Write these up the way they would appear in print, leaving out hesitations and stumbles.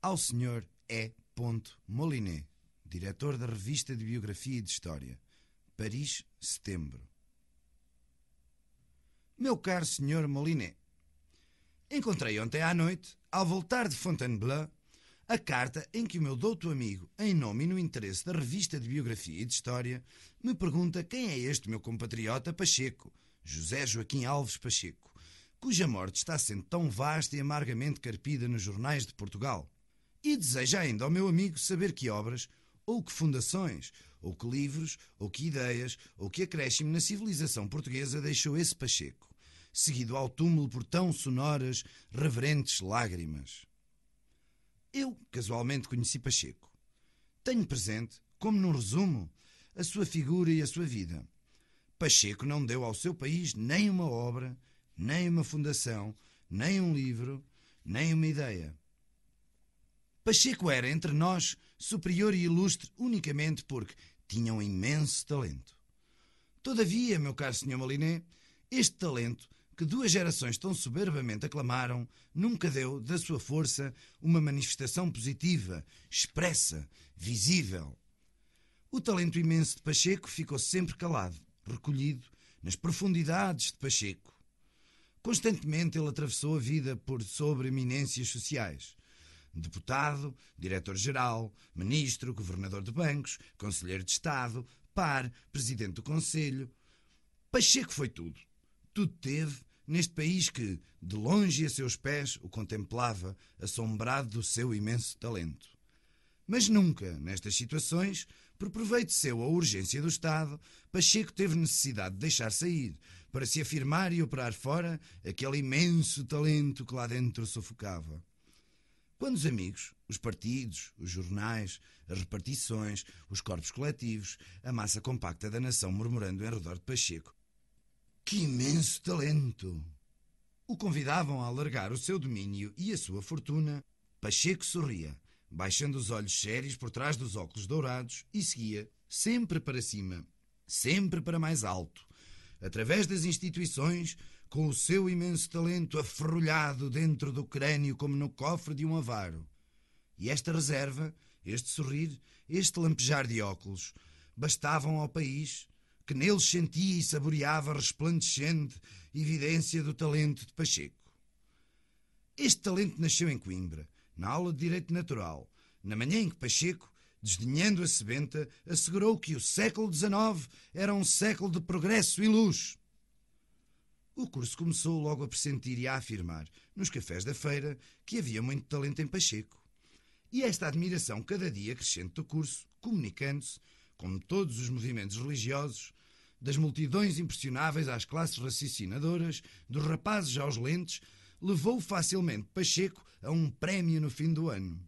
ao Sr. E. Molinet, diretor da Revista de Biografia e de História, Paris, setembro. Meu caro Sr. Molinet, encontrei ontem à noite, ao voltar de Fontainebleau, a carta em que o meu douto amigo, em nome e no interesse da Revista de Biografia e de História, me pergunta quem é este meu compatriota Pacheco, José Joaquim Alves Pacheco, cuja morte está sendo tão vasta e amargamente carpida nos jornais de Portugal. E deseja ainda ao meu amigo saber que obras, ou que fundações, ou que livros, ou que ideias, ou que acréscimo na civilização portuguesa deixou esse Pacheco, seguido ao túmulo por tão sonoras, reverentes lágrimas. Eu, casualmente, conheci Pacheco. Tenho presente, como num resumo, a sua figura e a sua vida. Pacheco não deu ao seu país nem uma obra, nem uma fundação, nem um livro, nem uma ideia. Pacheco era, entre nós, superior e ilustre unicamente porque tinha um imenso talento. Todavia, meu caro Sr. Molinet, este talento, que 2 gerações tão soberbamente aclamaram, nunca deu, da sua força, uma manifestação positiva, expressa, visível. O talento imenso de Pacheco ficou sempre calado, recolhido, nas profundidades de Pacheco. Constantemente ele atravessou a vida por sobre-eminências sociais. Deputado, diretor-geral, ministro, governador de bancos, conselheiro de Estado, par, presidente do Conselho. Pacheco foi tudo. Tudo teve neste país que, de longe a seus pés, o contemplava, assombrado do seu imenso talento. Mas nunca, nestas situações, por proveito seu ou urgência do Estado, Pacheco teve necessidade de deixar sair, para se afirmar e operar fora aquele imenso talento que lá dentro sufocava. Quando os amigos, os partidos, os jornais, as repartições, os corpos coletivos, a massa compacta da nação murmurando em redor de Pacheco, que imenso talento! O convidavam a alargar o seu domínio e a sua fortuna, Pacheco sorria, baixando os olhos sérios por trás dos óculos dourados e seguia, sempre para cima, sempre para mais alto, através das instituições, com o seu imenso talento aferrolhado dentro do crânio como no cofre de um avaro. E esta reserva, este sorrir, este lampejar de óculos, bastavam ao país, que neles sentia e saboreava a resplandecente evidência do talento de Pacheco. Este talento nasceu em Coimbra, na aula de Direito Natural, na manhã em que Pacheco, desdenhando a sebenta, assegurou que o século XIX era um século de progresso e luz. O curso começou logo a pressentir e a afirmar, nos cafés da feira, que havia muito talento em Pacheco. E esta admiração cada dia crescente do curso, comunicando-se, como todos os movimentos religiosos, das multidões impressionáveis às classes raciocinadoras, dos rapazes aos lentes, levou facilmente Pacheco a um prémio no fim do ano.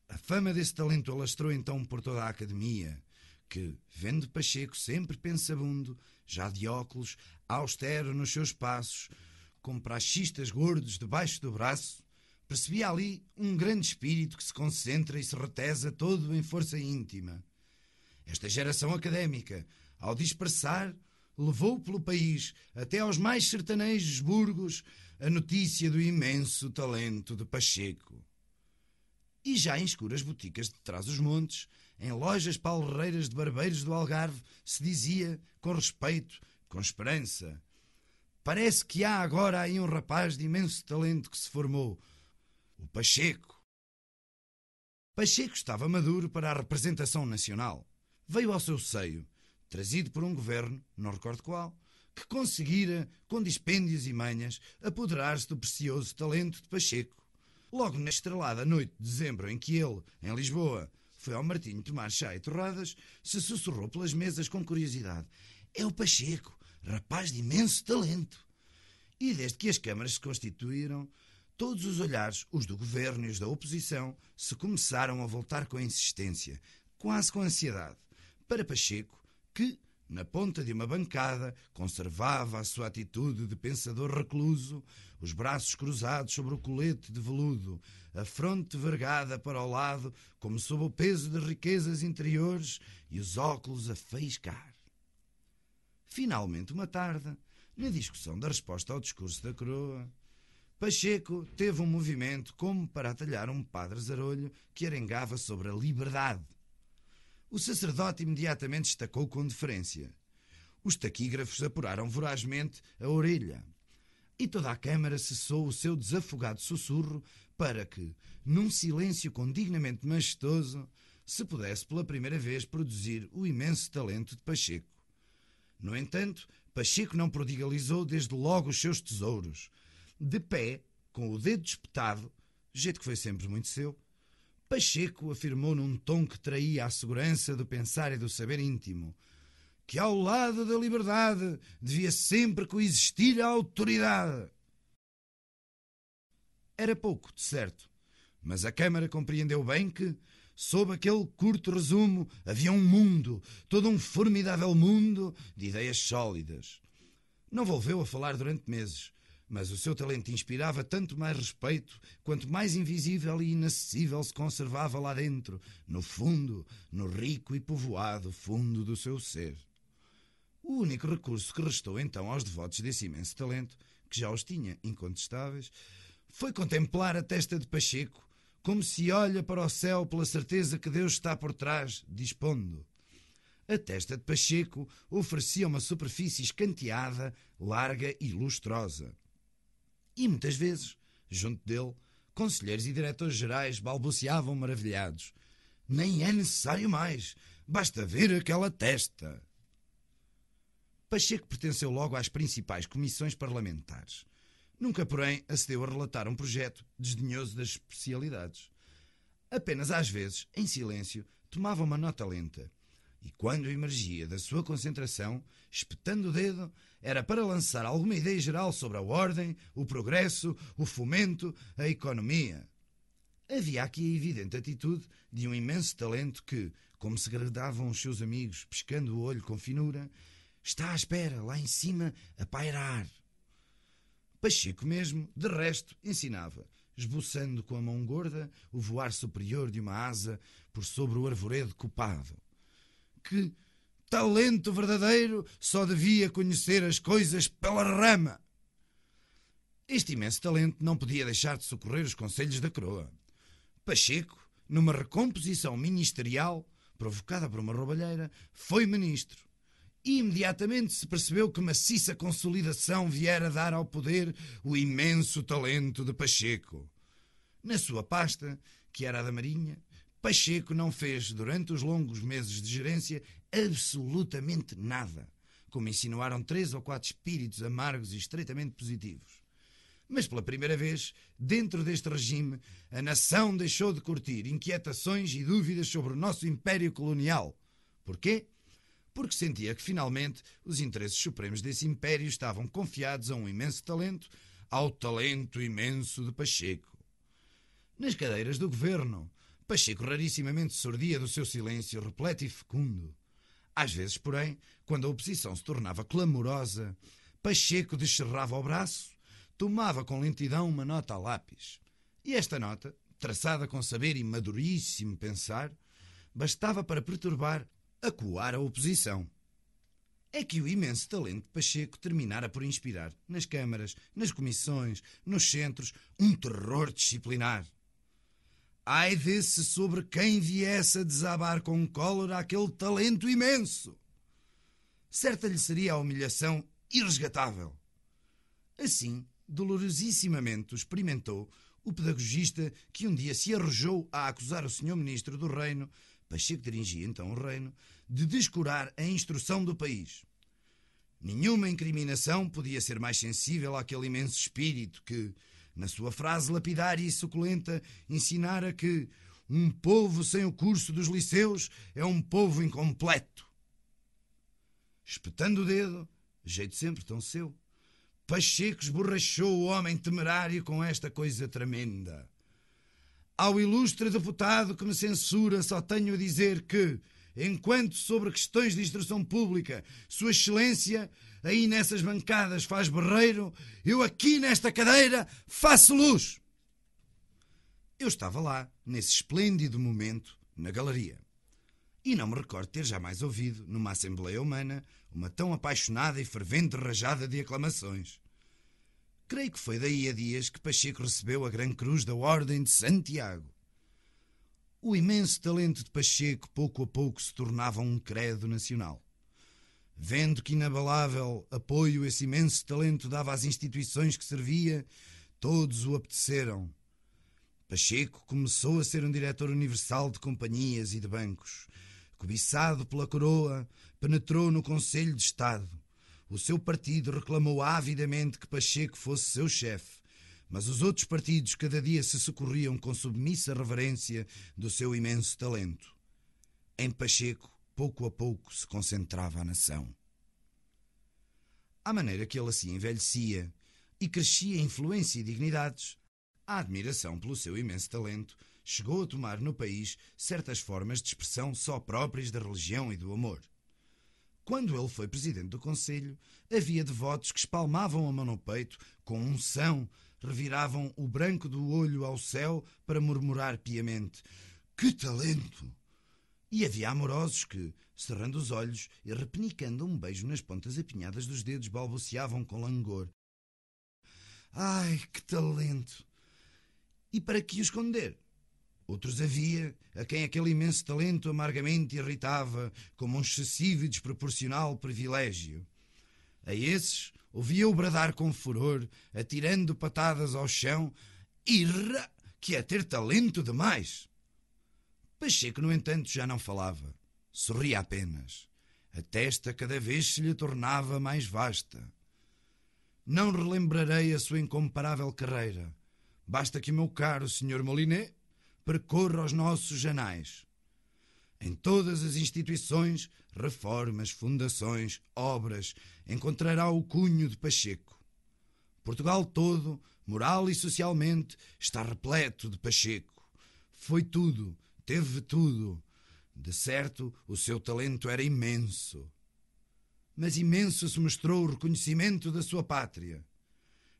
A fama desse talento alastrou então por toda a academia, que, vendo Pacheco sempre pensabundo, já de óculos, austero nos seus passos, com praxistas gordos debaixo do braço, percebia ali um grande espírito que se concentra e se retesa todo em força íntima. Esta geração académica, ao dispersar, levou pelo país, até aos mais sertanejos burgos, a notícia do imenso talento de Pacheco. E já em escuras boticas de Trás-os-Montes, em lojas palreiras de barbeiros do Algarve, se dizia, com respeito, com esperança: parece que há agora aí um rapaz de imenso talento que se formou, o Pacheco. Pacheco estava maduro para a representação nacional. Veio ao seu seio, trazido por um governo, não recordo qual, que conseguira, com dispêndios e manhas, apoderar-se do precioso talento de Pacheco. Logo na estrelada noite de dezembro em que ele, em Lisboa, foi ao Martinho tomar chá e torradas, se sussurrou pelas mesas com curiosidade: é o Pacheco, rapaz de imenso talento. E desde que as câmaras se constituíram, todos os olhares, os do governo e os da oposição, se começaram a voltar com insistência, quase com ansiedade, para Pacheco, que, na ponta de uma bancada, conservava a sua atitude de pensador recluso, os braços cruzados sobre o colete de veludo, a fronte vergada para o lado, como sob o peso de riquezas interiores, e os óculos a faiscar. Finalmente, uma tarde, na discussão da resposta ao discurso da coroa, Pacheco teve um movimento como para atalhar um padre zarolho que arengava sobre a liberdade. O sacerdote imediatamente estacou com deferência. Os taquígrafos apuraram vorazmente a orelha. E toda a Câmara cessou o seu desafogado sussurro para que, num silêncio condignamente majestoso, se pudesse pela primeira vez produzir o imenso talento de Pacheco. No entanto, Pacheco não prodigalizou desde logo os seus tesouros. De pé, com o dedo espetado, jeito que foi sempre muito seu, Pacheco afirmou num tom que traía a segurança do pensar e do saber íntimo que ao lado da liberdade devia sempre coexistir a autoridade. Era pouco, de certo, mas a Câmara compreendeu bem que, sob aquele curto resumo, havia um mundo, todo um formidável mundo de ideias sólidas. Não volveu a falar durante meses, mas o seu talento inspirava tanto mais respeito quanto mais invisível e inacessível se conservava lá dentro, no fundo, no rico e povoado fundo do seu ser. O único recurso que restou então aos devotos desse imenso talento, que já os tinha incontestáveis, foi contemplar a testa de Pacheco, como se olha para o céu pela certeza que Deus está por trás, dispondo. A testa de Pacheco oferecia uma superfície escanteada, larga e lustrosa. E muitas vezes, junto dele, conselheiros e diretores gerais balbuciavam maravilhados. Nem é necessário mais, basta ver aquela testa. Pacheco pertenceu logo às principais comissões parlamentares. Nunca, porém, acedeu a relatar um projeto desdenhoso das especialidades. Apenas às vezes, em silêncio, tomava uma nota lenta. E quando emergia da sua concentração, espetando o dedo, era para lançar alguma ideia geral sobre a ordem, o progresso, o fomento, a economia. Havia aqui a evidente atitude de um imenso talento que, como se gradavam os seus amigos, pescando o olho com finura, está à espera, lá em cima, a pairar. Pacheco mesmo, de resto, ensinava, esboçando com a mão gorda o voar superior de uma asa por sobre o arvoredo copado. Que talento verdadeiro só devia conhecer as coisas pela rama. Este imenso talento não podia deixar de socorrer os conselhos da coroa. Pacheco, numa recomposição ministerial, provocada por uma roubalheira, foi ministro. E imediatamente se percebeu que maciça consolidação viera dar ao poder o imenso talento de Pacheco. Na sua pasta, que era a da Marinha, Pacheco não fez, durante os longos meses de gerência, absolutamente nada, como insinuaram 3 ou 4 espíritos amargos e estreitamente positivos. Mas pela primeira vez, dentro deste regime, a nação deixou de curtir inquietações e dúvidas sobre o nosso império colonial. Porquê? Porque sentia que, finalmente, os interesses supremos desse império estavam confiados a um imenso talento, ao talento imenso de Pacheco. Nas cadeiras do governo, Pacheco rarissimamente sordia do seu silêncio repleto e fecundo. Às vezes, porém, quando a oposição se tornava clamorosa, Pacheco descerrava o braço, tomava com lentidão uma nota a lápis. E esta nota, traçada com saber e maduríssimo pensar, bastava para perturbar, acuar a oposição. É que o imenso talento de Pacheco terminara por inspirar, nas câmaras, nas comissões, nos centros, um terror disciplinar. Ai desse sobre quem viesse a desabar com cólera aquele talento imenso! Certa lhe seria a humilhação irresgatável. Assim, dolorosissimamente o experimentou o pedagogista que um dia se arrojou a acusar o senhor ministro do Reino, Pacheco dirigia então o Reino, de descurar a instrução do país. Nenhuma incriminação podia ser mais sensível àquele imenso espírito que, na sua frase lapidária e suculenta, ensinara que um povo sem o curso dos liceus é um povo incompleto. Espetando o dedo, jeito sempre tão seu, Pacheco esborrachou o homem temerário com esta coisa tremenda. Ao ilustre deputado que me censura, só tenho a dizer que, enquanto sobre questões de instrução pública Sua Excelência aí nessas bancadas faz berreiro, eu aqui nesta cadeira faço luz. Eu estava lá, nesse esplêndido momento, na galeria. E não me recordo ter jamais ouvido, numa Assembleia Humana, uma tão apaixonada e fervente rajada de aclamações. Creio que foi daí a dias que Pacheco recebeu a Grande Cruz da Ordem de Santiago. O imenso talento de Pacheco pouco a pouco se tornava um credo nacional. Vendo que inabalável apoio esse imenso talento dava às instituições que servia, todos o apeteceram. Pacheco começou a ser um diretor universal de companhias e de bancos. Cobiçado pela coroa, penetrou no Conselho de Estado. O seu partido reclamou avidamente que Pacheco fosse seu chefe, mas os outros partidos cada dia se socorriam com submissa reverência do seu imenso talento. Em Pacheco, pouco a pouco, se concentrava a nação. À maneira que ele assim envelhecia e crescia em influência e dignidades, a admiração pelo seu imenso talento chegou a tomar no país certas formas de expressão só próprias da religião e do amor. Quando ele foi presidente do Conselho, havia devotos que espalmavam a mão no peito, com unção, reviravam o branco do olho ao céu para murmurar piamente: "Que talento!" E havia amorosos que, cerrando os olhos e repenicando um beijo nas pontas apinhadas dos dedos, balbuciavam com langor: "Ai, que talento!" E para que o esconder? Outros havia a quem aquele imenso talento amargamente irritava como um excessivo e desproporcional privilégio. A esses ouvia-o bradar com furor, atirando patadas ao chão: "Irra, que é ter talento demais!" Pacheco, no entanto, já não falava. Sorria apenas. A testa cada vez se lhe tornava mais vasta. Não relembrarei a sua incomparável carreira. Basta que o meu caro Sr. Molinet percorra os nossos anais. Em todas as instituições, reformas, fundações, obras, encontrará o cunho de Pacheco. Portugal todo, moral e socialmente, está repleto de Pacheco. Foi tudo, teve tudo. De certo, o seu talento era imenso. Mas imenso se mostrou o reconhecimento da sua pátria.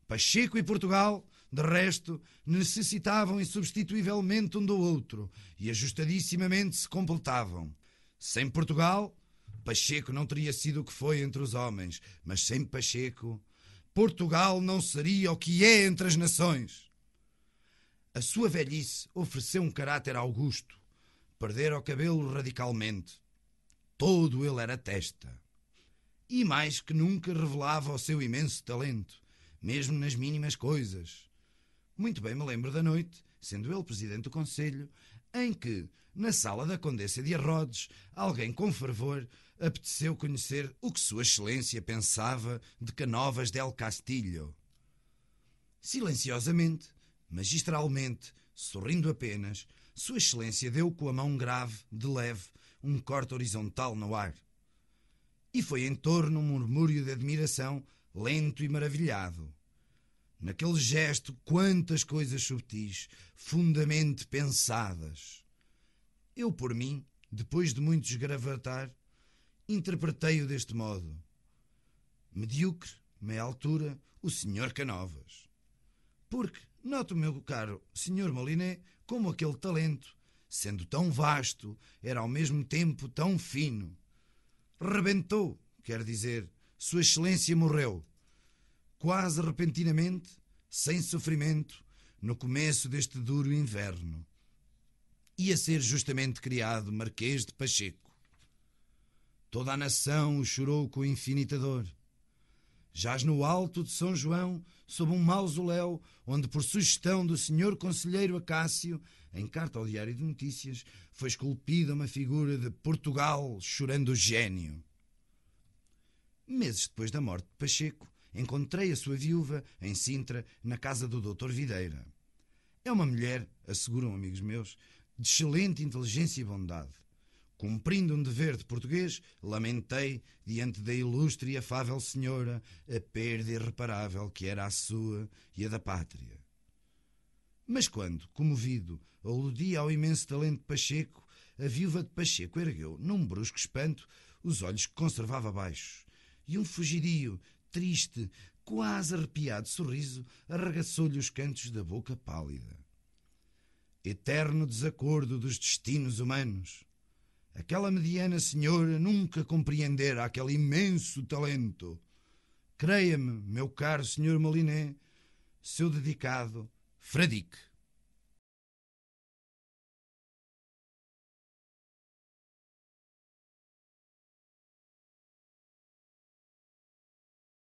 Pacheco e Portugal, de resto, necessitavam insubstituivelmente um do outro e ajustadissimamente se completavam. Sem Portugal, Pacheco não teria sido o que foi entre os homens, mas sem Pacheco, Portugal não seria o que é entre as nações. A sua velhice ofereceu um caráter augusto. Perdera o cabelo radicalmente. Todo ele era testa. E mais que nunca revelava o seu imenso talento, mesmo nas mínimas coisas. Muito bem me lembro da noite, sendo ele presidente do Conselho, em que, na sala da Condessa de Arrodes, alguém com fervor apeteceu conhecer o que Sua Excelência pensava de Canovas del Castillo. Silenciosamente, magistralmente, sorrindo apenas, Sua Excelência deu com a mão grave, de leve, um corte horizontal no ar. E foi em torno um murmúrio de admiração, lento e maravilhado. Naquele gesto, quantas coisas subtis, fundamente pensadas. Eu, por mim, depois de muito esgravatar, interpretei-o deste modo: medíocre, meia altura, o Sr. Canovas. Porque, noto, meu caro Sr. Molinet, como aquele talento, sendo tão vasto, era ao mesmo tempo tão fino. Rebentou, quer dizer, Sua Excelência morreu. Quase repentinamente, sem sofrimento, no começo deste duro inverno. Ia ser justamente criado Marquês de Pacheco. Toda a nação o chorou com infinita dor. Jaz no alto de São João, sob um mausoléu, onde, por sugestão do Sr. Conselheiro Acácio, em carta ao Diário de Notícias, foi esculpida uma figura de Portugal chorando o gênio. Meses depois da morte de Pacheco, encontrei a sua viúva em Sintra, na casa do Dr. Videira. É uma mulher, asseguram amigos meus, de excelente inteligência e bondade. Cumprindo um dever de português, lamentei, diante da ilustre e afável senhora, a perda irreparável que era a sua e a da pátria. Mas quando, comovido, aludia ao imenso talento de Pacheco, a viúva de Pacheco ergueu, num brusco espanto, os olhos que conservava baixos, e um fugidio, triste, quase arrepiado sorriso arregaçou-lhe os cantos da boca pálida. Eterno desacordo dos destinos humanos. Aquela mediana senhora nunca compreendera aquele imenso talento. Creia-me, meu caro Sr. Molinet, seu dedicado Fradique.